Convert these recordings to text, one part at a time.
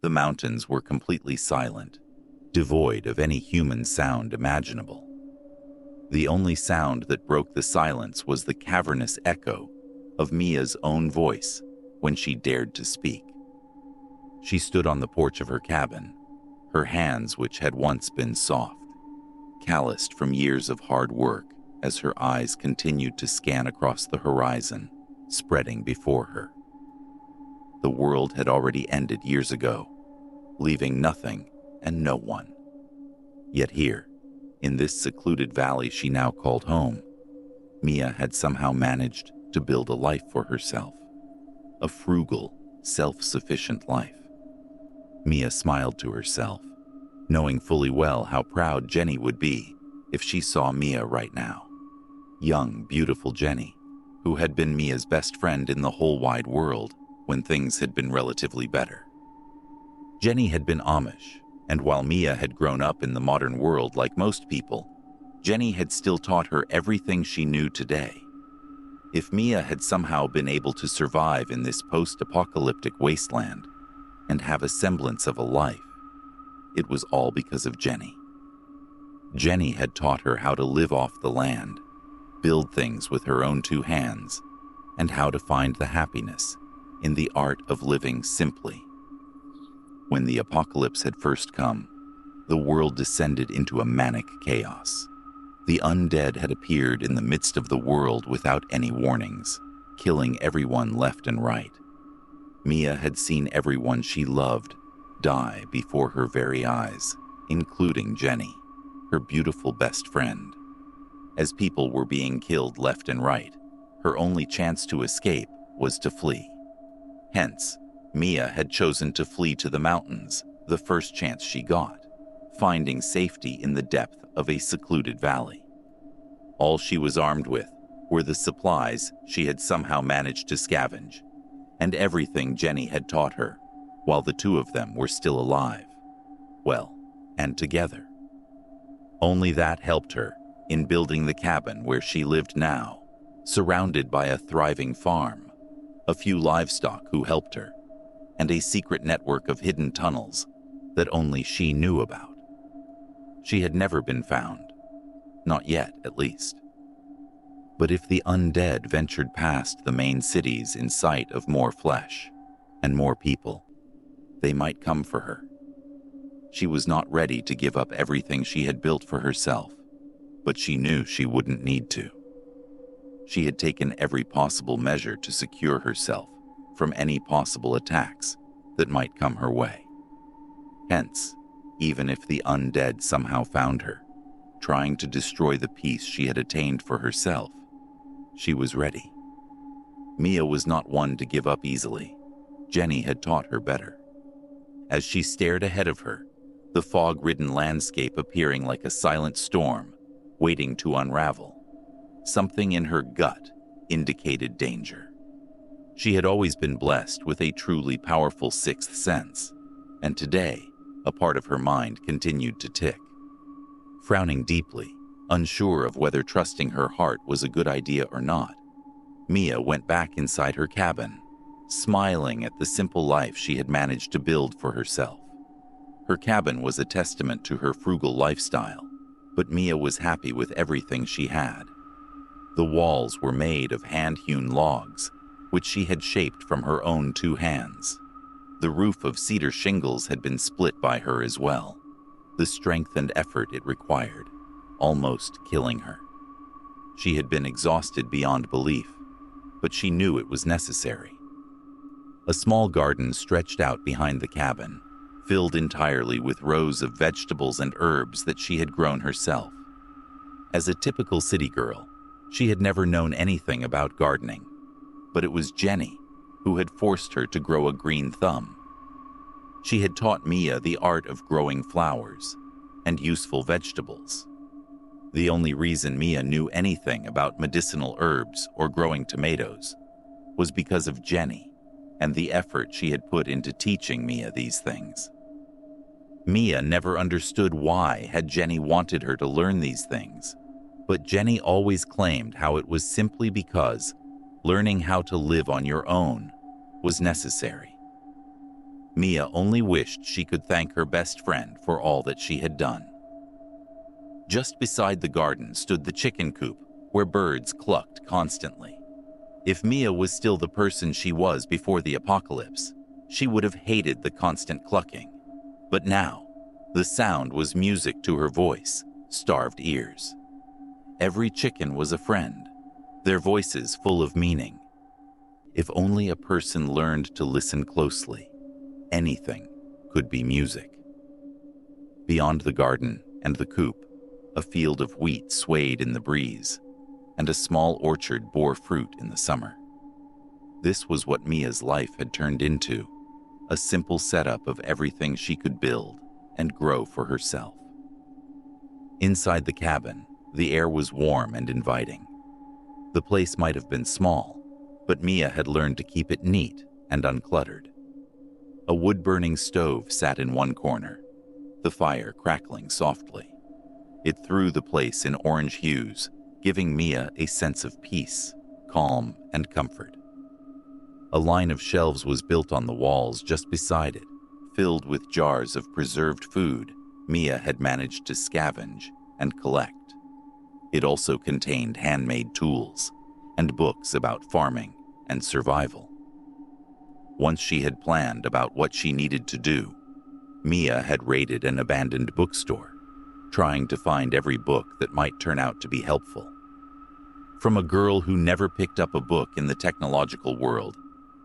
The mountains were completely silent, devoid of any human sound imaginable. The only sound that broke the silence was the cavernous echo of Mia's own voice when she dared to speak. She stood on the porch of her cabin, her hands, which had once been soft, calloused from years of hard work, as her eyes continued to scan across the horizon spreading before her. The world had already ended years ago, leaving nothing and no one. Yet here, in this secluded valley she now called home, Mia had somehow managed to build a life for herself, a frugal, self-sufficient life. Mia smiled to herself, knowing fully well how proud Jenny would be if she saw Mia right now. Young, beautiful Jenny, who had been Mia's best friend in the whole wide world when things had been relatively better. Jenny had been Amish, and while Mia had grown up in the modern world like most people, Jenny had still taught her everything she knew today. If Mia had somehow been able to survive in this post-apocalyptic wasteland and have a semblance of a life, it was all because of Jenny. Jenny had taught her how to live off the land, build things with her own two hands, and how to find the happiness in the art of living simply. When the apocalypse had first come, the world descended into a manic chaos. The undead had appeared in the midst of the world without any warnings, killing everyone left and right. Mia had seen everyone she loved die before her very eyes, including Jenny, her beautiful best friend. As people were being killed left and right, her only chance to escape was to flee. Hence, Mia had chosen to flee to the mountains the first chance she got, finding safety in the depth of a secluded valley. All she was armed with were the supplies she had somehow managed to scavenge, and everything Jenny had taught her, while the two of them were still alive. Well, and together. Only that helped her in building the cabin where she lived now, surrounded by a thriving farm, a few livestock who helped her, and a secret network of hidden tunnels that only she knew about. She had never been found, not yet at least. But if the undead ventured past the main cities in sight of more flesh and more people, they might come for her. She was not ready to give up everything she had built for herself, but she knew she wouldn't need to. She had taken every possible measure to secure herself from any possible attacks that might come her way. Hence, even if the undead somehow found her, trying to destroy the peace she had attained for herself, she was ready. Mia was not one to give up easily. Jenny had taught her better. As she stared ahead of her, the fog-ridden landscape appearing like a silent storm, waiting to unravel, something in her gut indicated danger. She had always been blessed with a truly powerful sixth sense, and today, a part of her mind continued to tick. Frowning deeply, unsure of whether trusting her heart was a good idea or not, Mia went back inside her cabin, smiling at the simple life she had managed to build for herself. Her cabin was a testament to her frugal lifestyle, but Mia was happy with everything she had. The walls were made of hand-hewn logs, which she had shaped from her own two hands. The roof of cedar shingles had been split by her as well, the strength and effort it required, almost killing her. She had been exhausted beyond belief, but she knew it was necessary. A small garden stretched out behind the cabin, filled entirely with rows of vegetables and herbs that she had grown herself. As a typical city girl, she had never known anything about gardening, but it was Jenny who had forced her to grow a green thumb. She had taught Mia the art of growing flowers and useful vegetables. The only reason Mia knew anything about medicinal herbs or growing tomatoes was because of Jenny and the effort she had put into teaching Mia these things. Mia never understood why had Jenny wanted her to learn these things, but Jenny always claimed how it was simply because learning how to live on your own was necessary. Mia only wished she could thank her best friend for all that she had done. Just beside the garden stood the chicken coop, where birds clucked constantly. If Mia was still the person she was before the apocalypse, she would have hated the constant clucking. But now, the sound was music to her voice, starved ears. Every chicken was a friend, their voices full of meaning. If only a person learned to listen closely, anything could be music. Beyond the garden and the coop, a field of wheat swayed in the breeze, and a small orchard bore fruit in the summer. This was what Mia's life had turned into, a simple setup of everything she could build and grow for herself. Inside the cabin, the air was warm and inviting. The place might have been small, but Mia had learned to keep it neat and uncluttered. A wood-burning stove sat in one corner, the fire crackling softly. It threw the place in orange hues, giving Mia a sense of peace, calm, and comfort. A line of shelves was built on the walls just beside it, filled with jars of preserved food Mia had managed to scavenge and collect. It also contained handmade tools and books about farming and survival. Once she had planned about what she needed to do, Mia had raided an abandoned bookstore, trying to find every book that might turn out to be helpful. From a girl who never picked up a book in the technological world,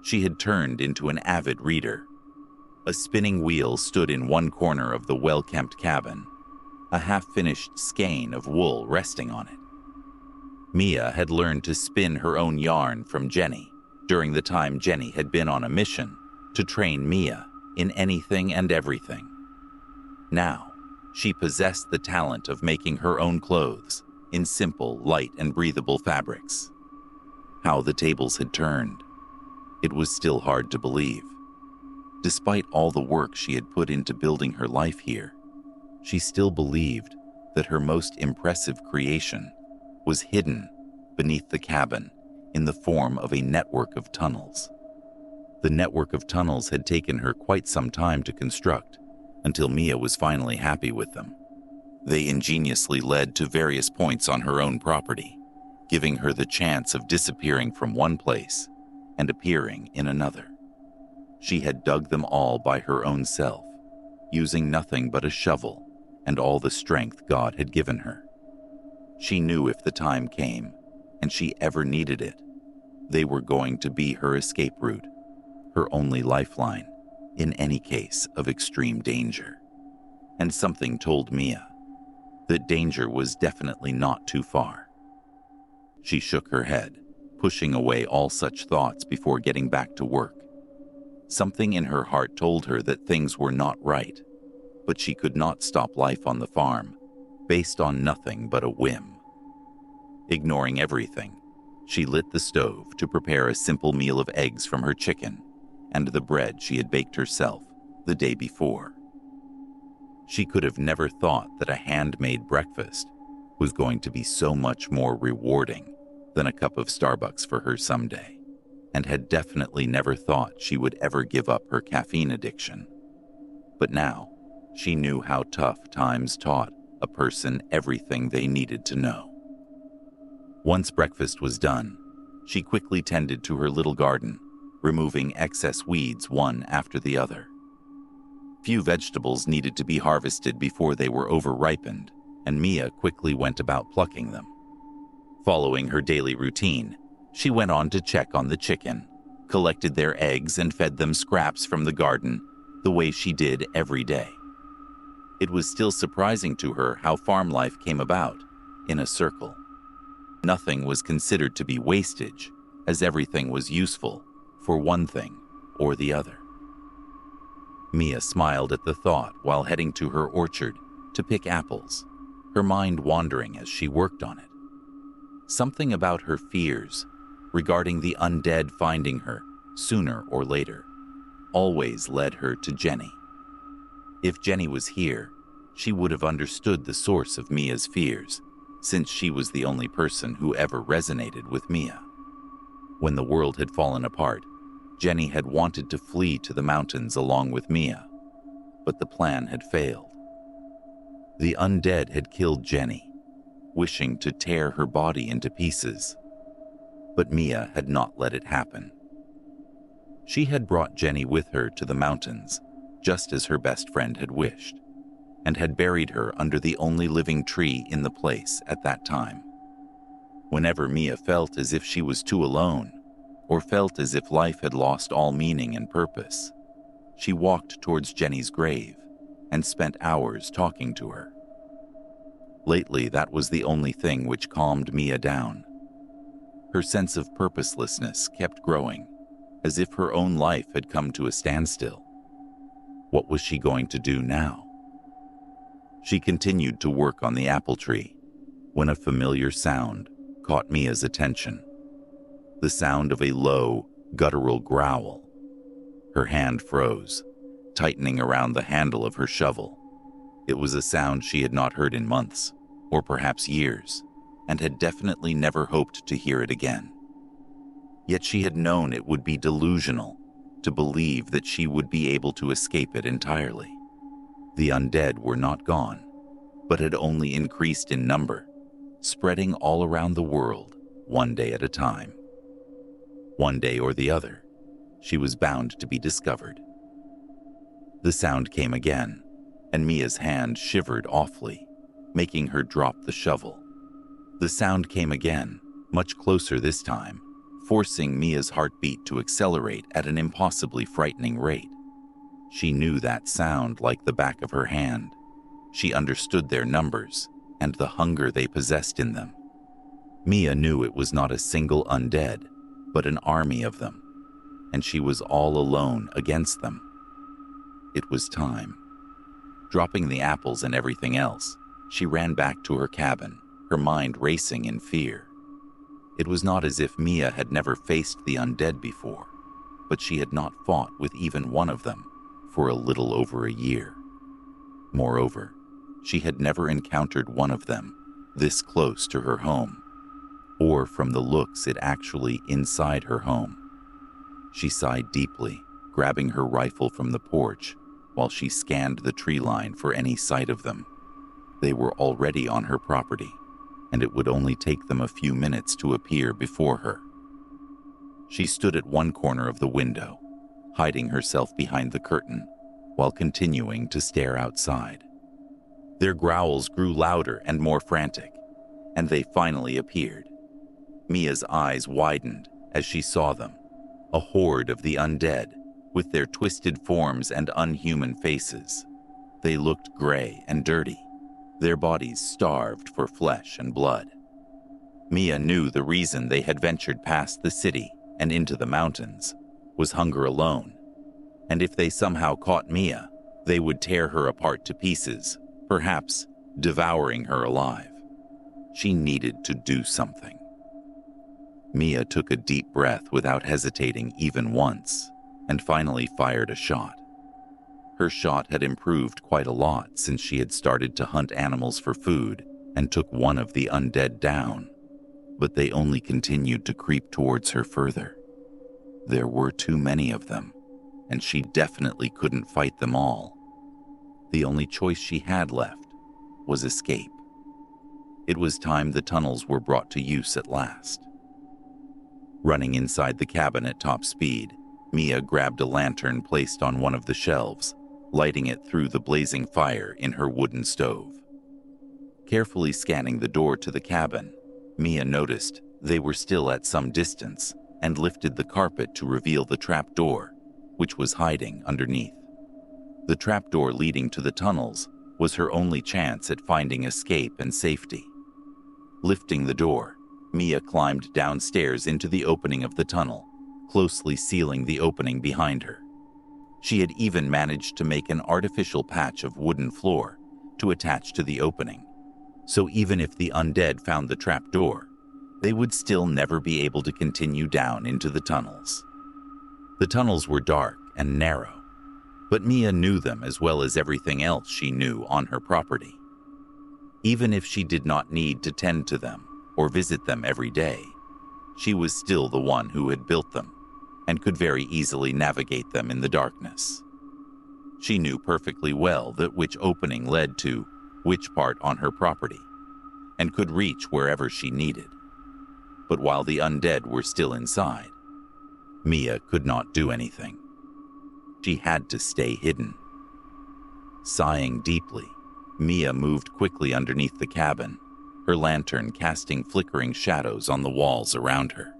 she had turned into an avid reader. A spinning wheel stood in one corner of the well-kept cabin, a half-finished skein of wool resting on it. Mia had learned to spin her own yarn from Jenny during the time Jenny had been on a mission to train Mia in anything and everything. Now, she possessed the talent of making her own clothes in simple, light, and breathable fabrics. How the tables had turned. It was still hard to believe. Despite all the work she had put into building her life here, she still believed that her most impressive creation was hidden beneath the cabin in the form of a network of tunnels. The network of tunnels had taken her quite some time to construct, until Mia was finally happy with them. They ingeniously led to various points on her own property, giving her the chance of disappearing from one place and appearing in another. She had dug them all by her own self, using nothing but a shovel and all the strength God had given her. She knew if the time came, and she ever needed it, they were going to be her escape route, her only lifeline in any case of extreme danger. And something told Mia that danger was definitely not too far. She shook her head, pushing away all such thoughts before getting back to work. Something in her heart told her that things were not right, but she could not stop life on the farm based on nothing but a whim. Ignoring everything, she lit the stove to prepare a simple meal of eggs from her chicken and the bread she had baked herself the day before. She could have never thought that a handmade breakfast was going to be so much more rewarding than a cup of Starbucks for her someday, and had definitely never thought she would ever give up her caffeine addiction. But now, she knew how tough times taught a person everything they needed to know. Once breakfast was done, she quickly tended to her little garden, removing excess weeds one after the other. Few vegetables needed to be harvested before they were over-ripened, and Mia quickly went about plucking them. Following her daily routine, she went on to check on the chicken, collected their eggs, and fed them scraps from the garden the way she did every day. It was still surprising to her how farm life came about in a circle. Nothing was considered to be wastage, as everything was useful for one thing or the other. Mia smiled at the thought while heading to her orchard to pick apples, her mind wandering as she worked on it. Something about her fears regarding the undead finding her sooner or later always led her to Jenny. If Jenny was here, she would have understood the source of Mia's fears, since she was the only person who ever resonated with Mia. When the world had fallen apart, Jenny had wanted to flee to the mountains along with Mia, but the plan had failed. The undead had killed Jenny, wishing to tear her body into pieces, but Mia had not let it happen. She had brought Jenny with her to the mountains, just as her best friend had wished, and had buried her under the only living tree in the place at that time. Whenever Mia felt as if she was too alone, or felt as if life had lost all meaning and purpose, she walked towards Jenny's grave and spent hours talking to her. Lately, that was the only thing which calmed Mia down. Her sense of purposelessness kept growing, as if her own life had come to a standstill. What was she going to do now? She continued to work on the apple tree when a familiar sound caught Mia's attention. The sound of a low, guttural growl. Her hand froze, tightening around the handle of her shovel. It was a sound she had not heard in months, or perhaps years, and had definitely never hoped to hear it again. Yet she had known it would be delusional to believe that she would be able to escape it entirely. The undead were not gone, but had only increased in number, spreading all around the world, one day at a time. One day or the other, she was bound to be discovered. The sound came again, and Mia's hand shivered awfully, making her drop the shovel. The sound came again, much closer this time, forcing Mia's heartbeat to accelerate at an impossibly frightening rate. She knew that sound like the back of her hand. She understood their numbers and the hunger they possessed in them. Mia knew it was not a single undead, but an army of them, and she was all alone against them. It was time. Dropping the apples and everything else, she ran back to her cabin, her mind racing in fear. It was not as if Mia had never faced the undead before, but she had not fought with even one of them for a little over a year. Moreover, she had never encountered one of them this close to her home, or from the looks it actually inside her home. She sighed deeply, grabbing her rifle from the porch while she scanned the tree line for any sight of them. They were already on her property, and it would only take them a few minutes to appear before her. She stood at one corner of the window, hiding herself behind the curtain, while continuing to stare outside. Their growls grew louder and more frantic, and they finally appeared. Mia's eyes widened as she saw them, a horde of the undead, with their twisted forms and unhuman faces. They looked gray and dirty, their bodies starved for flesh and blood. Mia knew the reason they had ventured past the city and into the mountains was hunger alone, and if they somehow caught Mia, they would tear her apart to pieces, perhaps devouring her alive. She needed to do something. Mia took a deep breath without hesitating even once, and finally fired a shot. Her shot had improved quite a lot since she had started to hunt animals for food and took one of the undead down, but they only continued to creep towards her further. There were too many of them, and she definitely couldn't fight them all. The only choice she had left was escape. It was time the tunnels were brought to use at last. Running inside the cabin at top speed, Mia grabbed a lantern placed on one of the shelves, lighting it through the blazing fire in her wooden stove. Carefully scanning the door to the cabin, Mia noticed they were still at some distance and lifted the carpet to reveal the trap door, which was hiding underneath. The trapdoor leading to the tunnels was her only chance at finding escape and safety. Lifting the door, Mia climbed downstairs into the opening of the tunnel, closely sealing the opening behind her. She had even managed to make an artificial patch of wooden floor to attach to the opening, so even if the undead found the trapdoor, they would still never be able to continue down into the tunnels. The tunnels were dark and narrow, but Mia knew them as well as everything else she knew on her property. Even if she did not need to tend to them or visit them every day, she was still the one who had built them, and could very easily navigate them in the darkness. She knew perfectly well that which opening led to which part on her property, and could reach wherever she needed. But while the undead were still inside, Mia could not do anything. She had to stay hidden. Sighing deeply, Mia moved quickly underneath the cabin, her lantern casting flickering shadows on the walls around her.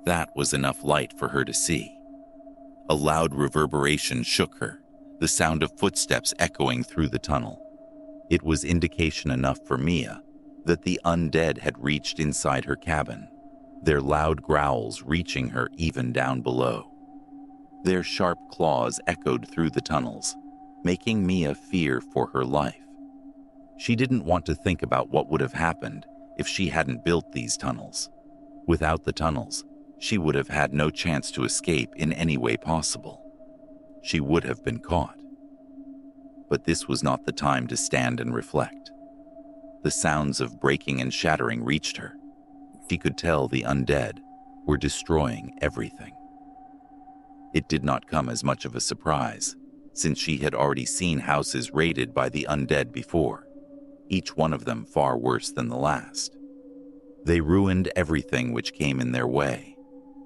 That was enough light for her to see. A loud reverberation shook her, the sound of footsteps echoing through the tunnel. It was indication enough for Mia that the undead had reached inside her cabin, their loud growls reaching her even down below. Their sharp claws echoed through the tunnels, making Mia fear for her life. She didn't want to think about what would have happened if she hadn't built these tunnels. Without the tunnels, she would have had no chance to escape in any way possible. She would have been caught. But this was not the time to stand and reflect. The sounds of breaking and shattering reached her. She could tell the undead were destroying everything. It did not come as much of a surprise, since she had already seen houses raided by the undead before, each one of them far worse than the last. They ruined everything which came in their way,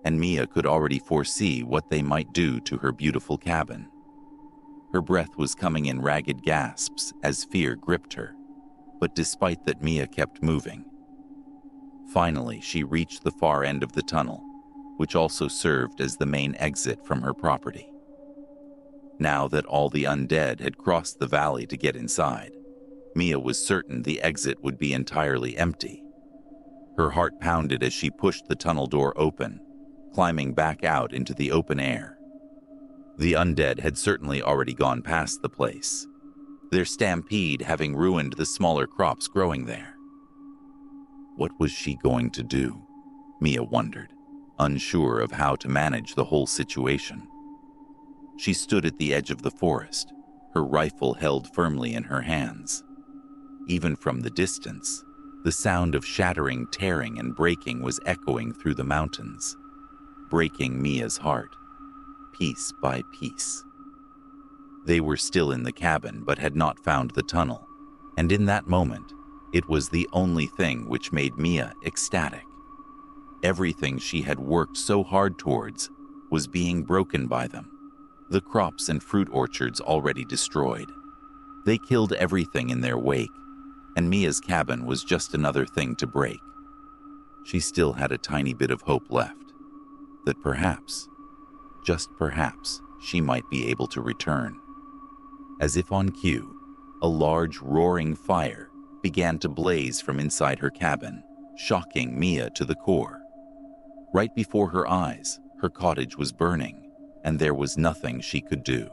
and Mia could already foresee what they might do to her beautiful cabin. Her breath was coming in ragged gasps as fear gripped her, but despite that, Mia kept moving. Finally, she reached the far end of the tunnel, which also served as the main exit from her property. Now that all the undead had crossed the valley to get inside, Mia was certain the exit would be entirely empty. Her heart pounded as she pushed the tunnel door open, climbing back out into the open air. The undead had certainly already gone past the place, their stampede having ruined the smaller crops growing there. What was she going to do? Mia wondered, unsure of how to manage the whole situation. She stood at the edge of the forest, her rifle held firmly in her hands. Even from the distance, the sound of shattering, tearing, and breaking was echoing through the mountains, breaking Mia's heart, piece by piece. They were still in the cabin but had not found the tunnel, and in that moment, it was the only thing which made Mia ecstatic. Everything she had worked so hard towards was being broken by them. The crops and fruit orchards already destroyed. They killed everything in their wake, and Mia's cabin was just another thing to break. She still had a tiny bit of hope left, that perhaps, just perhaps, she might be able to return. As if on cue, a large roaring fire began to blaze from inside her cabin, shocking Mia to the core. Right before her eyes, her cottage was burning, and there was nothing she could do.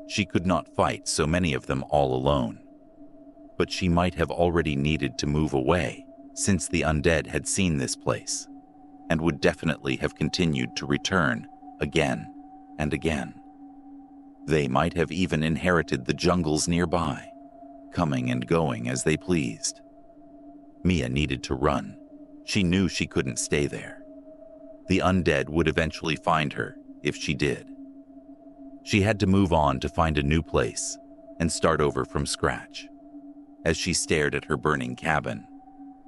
She could not fight so many of them all alone. But she might have already needed to move away, since the undead had seen this place, and would definitely have continued to return again and again. They might have even inherited the jungles nearby, coming and going as they pleased. Mia needed to run. She knew she couldn't stay there. The undead would eventually find her if she did. She had to move on to find a new place and start over from scratch. As she stared at her burning cabin,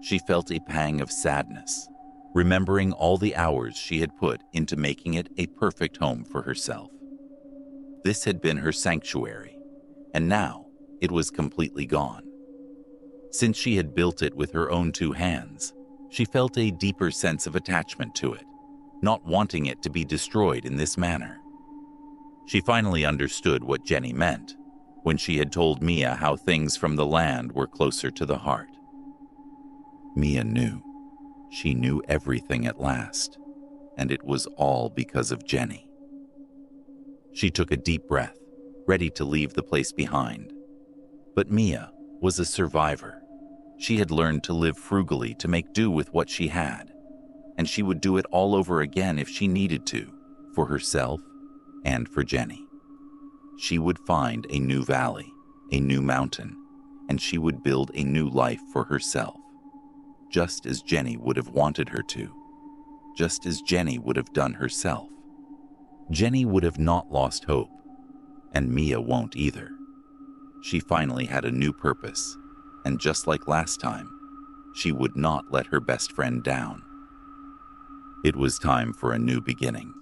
she felt a pang of sadness, remembering all the hours she had put into making it a perfect home for herself. This had been her sanctuary, and now it was completely gone. Since she had built it with her own two hands, she felt a deeper sense of attachment to it, not wanting it to be destroyed in this manner. She finally understood what Jenny meant when she had told Mia how things from the land were closer to the heart. Mia knew. She knew everything at last, and it was all because of Jenny. She took a deep breath, ready to leave the place behind. But Mia was a survivor. She had learned to live frugally to make do with what she had, and she would do it all over again if she needed to, for herself and for Jenny. She would find a new valley, a new mountain, and she would build a new life for herself, just as Jenny would have wanted her to, just as Jenny would have done herself. Jenny would have not lost hope, and Mia won't either. She finally had a new purpose, and just like last time, she would not let her best friend down. It was time for a new beginning.